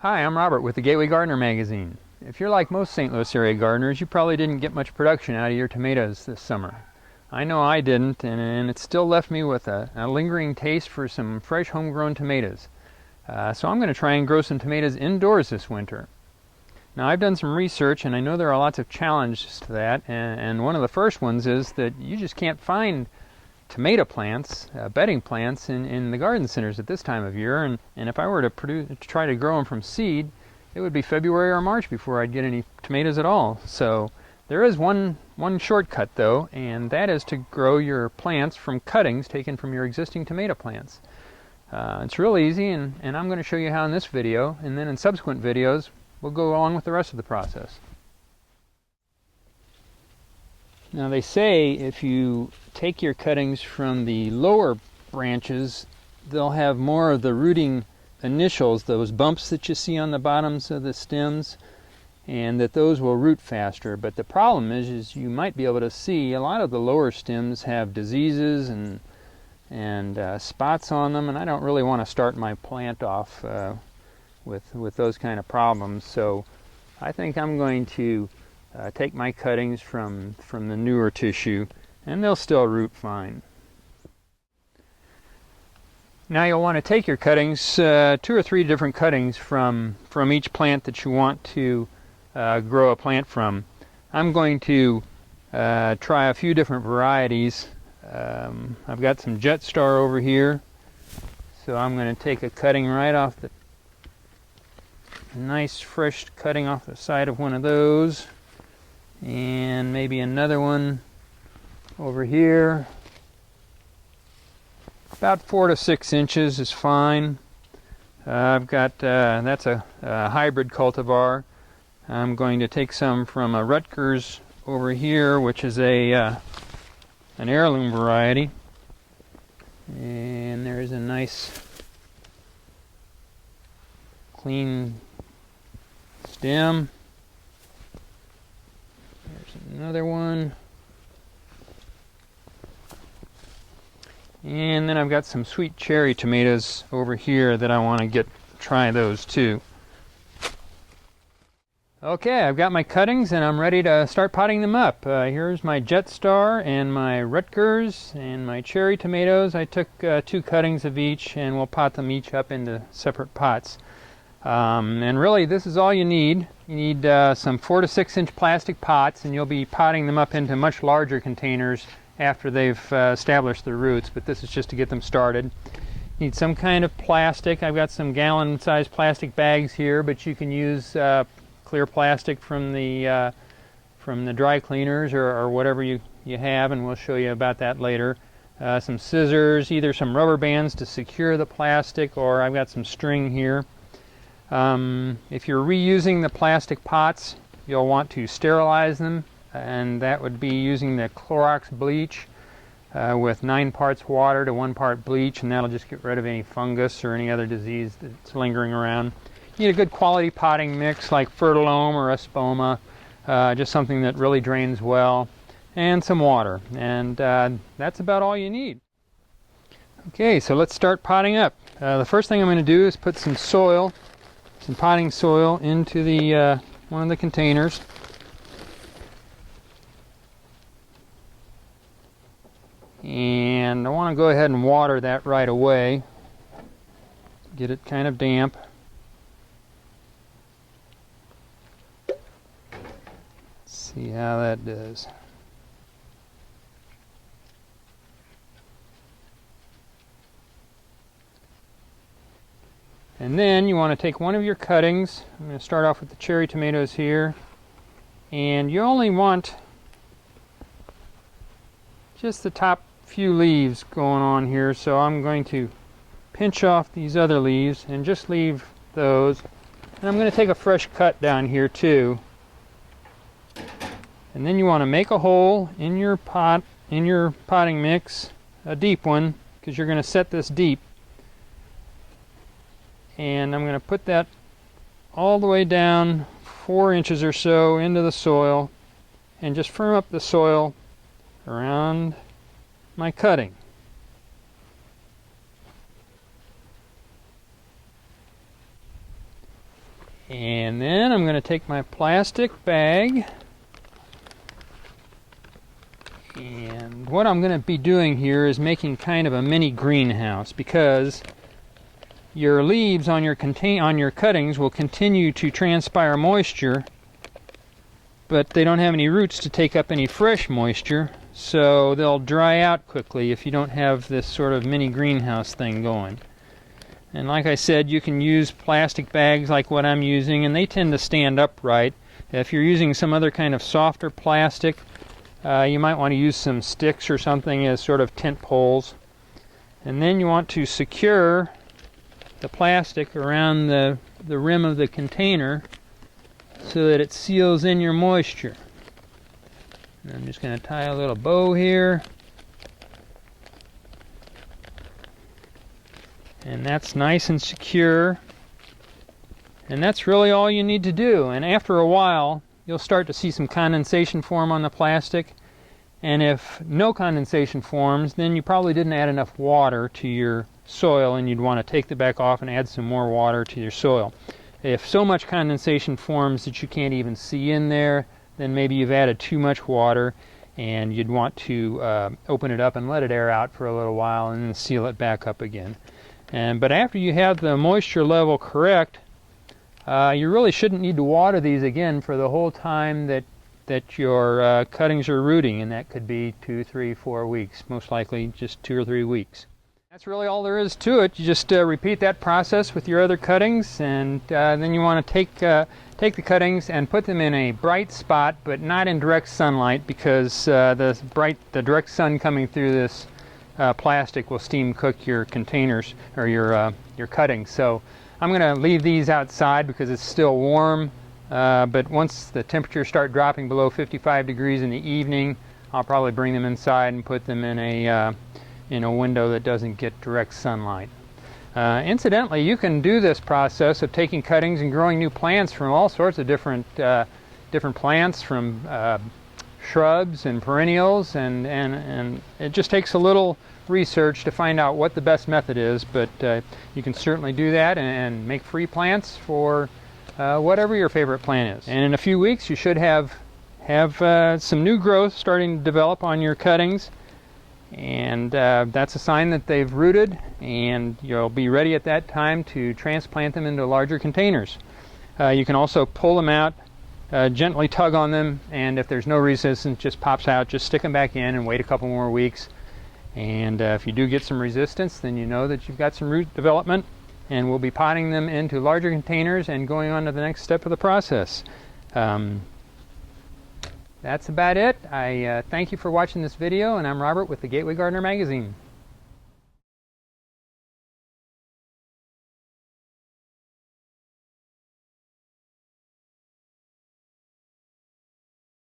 Hi, I'm Robert with the Gateway Gardener magazine. If you're like most St. Louis area gardeners, you probably didn't get much production out of your tomatoes this summer. I know I didn't, and it still left me with a lingering taste for some fresh homegrown tomatoes. So I'm going to try and grow some tomatoes indoors this winter. Now I've done some research and I know there are lots of challenges to that, and one of the first ones is that you just can't find tomato plants, bedding plants in the garden centers at this time of year, and if I were to try to grow them from seed, it would be February or March before I'd get any tomatoes at all. So there is one shortcut though, and that is to grow your plants from cuttings taken from your existing tomato plants. It's real easy, and I'm going to show you how in this video, and then in subsequent videos we'll go along with the rest of the process. Now they say if you take your cuttings from the lower branches, they'll have more of the rooting initials, those bumps that you see on the bottoms of the stems, and that those will root faster. But the problem is you might be able to see a lot of the lower stems have diseases and spots on them, and I don't really want to start my plant off with those kind of problems. So I think I'm going to take my cuttings from the newer tissue, and they'll still root fine. Now you'll want to take your cuttings, 2 or 3 different cuttings from each plant that you want to grow a plant from. I'm going to try a few different varieties. I've got some Jetstar over here, so I'm going to take a cutting right off the nice fresh cutting off the side of one of those, and maybe another one over here. About 4 to 6 inches is fine. I've got that's a hybrid cultivar. I'm going to take some from a Rutgers over here, which is an heirloom variety, and there's a nice clean stem. There's another one. And then I've got some sweet cherry tomatoes over here that I want to try those too. Okay, I've got my cuttings and I'm ready to start potting them up. Here's my Jetstar and my Rutgers and my cherry tomatoes. I took 2 cuttings of each, and we'll pot them each up into separate pots. And really this is all you need. You need some 4 to 6 inch plastic pots, and you'll be potting them up into much larger containers after they've established their roots, but this is just to get them started. You need some kind of plastic. I've got some gallon-sized plastic bags here, but you can use clear plastic from the dry cleaners or whatever you have, and we'll show you about that later. Some scissors, either some rubber bands to secure the plastic, or I've got some string here. If you're reusing the plastic pots, you'll want to sterilize them, and that would be using the Clorox bleach with 9 parts water to 1 part bleach, and that'll just get rid of any fungus or any other disease that's lingering around. You need a good quality potting mix like Fertilome or Espoma, just something that really drains well, and some water, and that's about all you need. Okay, so let's start potting up. The first thing I'm going to do is put some soil, some potting soil, into the one of the containers. And I want to go ahead and water that right away. Get it kind of damp. See how that does. And then you want to take one of your cuttings. I'm going to start off with the cherry tomatoes here. And you only want just the top few leaves going on here, so I'm going to pinch off these other leaves and just leave those. And I'm going to take a fresh cut down here too. And then you want to make a hole in your pot, in your potting mix, a deep one, because you're going to set this deep. And I'm going to put that all the way down 4 inches or so into the soil, and just firm up the soil around my cutting. And then I'm going to take my plastic bag, and what I'm going to be doing here is making kind of a mini greenhouse, because your leaves on your cuttings will continue to transpire moisture, but they don't have any roots to take up any fresh moisture, so they'll dry out quickly if you don't have this sort of mini greenhouse thing going. And like I said, you can use plastic bags like what I'm using, and they tend to stand upright. If you're using some other kind of softer plastic, you might want to use some sticks or something as sort of tent poles. And then you want to secure the plastic around the rim of the container so that it seals in your moisture. And I'm just going to tie a little bow here. And that's nice and secure. And that's really all you need to do. And after a while, you'll start to see some condensation form on the plastic. And if no condensation forms, then you probably didn't add enough water to your soil, and you'd want to take the back off and add some more water to your soil. If so much condensation forms that you can't even see in there, then maybe you've added too much water, and you'd want to open it up and let it air out for a little while and then seal it back up again. But after you have the moisture level correct, you really shouldn't need to water these again for the whole time that your cuttings are rooting, and that could be 2, 3, 4 weeks, most likely just 2 or 3 weeks. That's really all there is to it. You just repeat that process with your other cuttings, and then you want to take the cuttings and put them in a bright spot, but not in direct sunlight, because the direct sun coming through this plastic will steam cook your containers or your cuttings. So I'm going to leave these outside because it's still warm, but once the temperatures start dropping below 55 degrees in the evening, I'll probably bring them inside and put them in a window that doesn't get direct sunlight. Incidentally, you can do this process of taking cuttings and growing new plants from all sorts of different plants, from shrubs and perennials, and it just takes a little research to find out what the best method is, but you can certainly do that and make free plants for whatever your favorite plant is. And in a few weeks you should have some new growth starting to develop on your cuttings, and that's a sign that they've rooted, and you'll be ready at that time to transplant them into larger containers. You can also pull them out, gently tug on them, and if there's no resistance, just pops out. Just stick them back in and wait a couple more weeks. And if you do get some resistance, then you know that you've got some root development, and we'll be potting them into larger containers and going on to the next step of the process. That's about it. I thank you for watching this video, and I'm Robert with the Gateway Gardener Magazine.